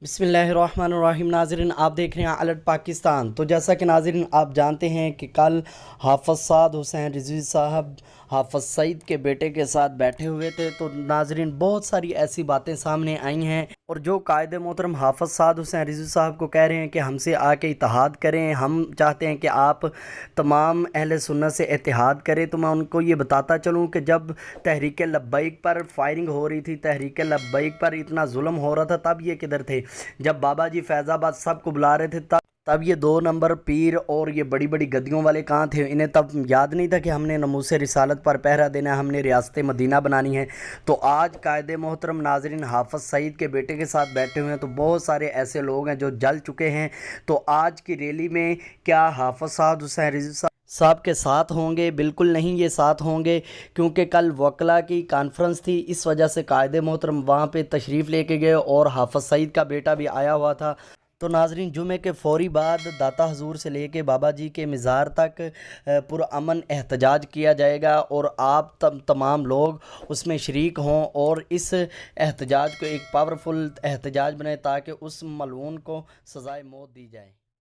बिस्मिल्लाहिर्रहमानिर्रहीम। नाज़रीन, आप देख रहे हैं अलर्ट पाकिस्तान। तो जैसा कि नाज़रीन आप जानते हैं कि कल हाफ़िज़ साद हुसैन रिज़वी साहब हाफ़िज़ सईद के बेटे के साथ बैठे हुए थे। तो नाज़रीन बहुत सारी ऐसी बातें सामने आई हैं और जो कायदे मोहतरम हाफ़िज़ साद हुसैन रिज़वी साहब को कह रहे हैं कि हमसे आके इत्तेहाद करें, हम चाहते हैं कि आप तमाम अहले सुन्नत से इत्तेहाद करें। तो मैं उनको ये बताता चलूँ कि जब तहरीक लब्बैक पर फायरिंग हो रही थी, तहरीक लब्बैक पर इतना जुल्म हो रहा था, तब ये किधर थे? जब बाबा जी फैज़ाबाद सबको बुला रहे थे, तब ये 2 नंबर पीर और ये बड़ी बड़ी गद्दियों वाले कहाँ थे? इन्हें तब याद नहीं था कि हमने नमूसे रिसालत पर पहरा देना है, हमने रियासत मदीना बनानी है। तो आज कायदे मोहतरम नाज़रीन हाफ़िज़ सईद के बेटे के साथ बैठे हुए हैं। तो बहुत सारे ऐसे लोग हैं जो जल चुके हैं। तो आज की रैली में क्या हाफ़िज़ साद हुसैन रिज़वी साहब के साथ होंगे? बिल्कुल नहीं, ये साथ होंगे, क्योंकि कल वकला की कॉन्फ्रेंस थी, इस वजह से कायदे मोहतरम वहाँ पे तशरीफ़ लेके गए और हाफ़िज़ सईद का बेटा भी आया हुआ था। तो नाज़रीन जुमे के फ़ौरी बाद दाता हजूर से लेके बाबा जी के मज़ार तक पुरअमन एहतजाज किया जाएगा और आप तमाम लोग उसमें शरीक हों और इस एहतजाज को एक पावरफुल एहतजाज बनाए ताकि उस मलऊन को सज़ाए मौत दी जाए।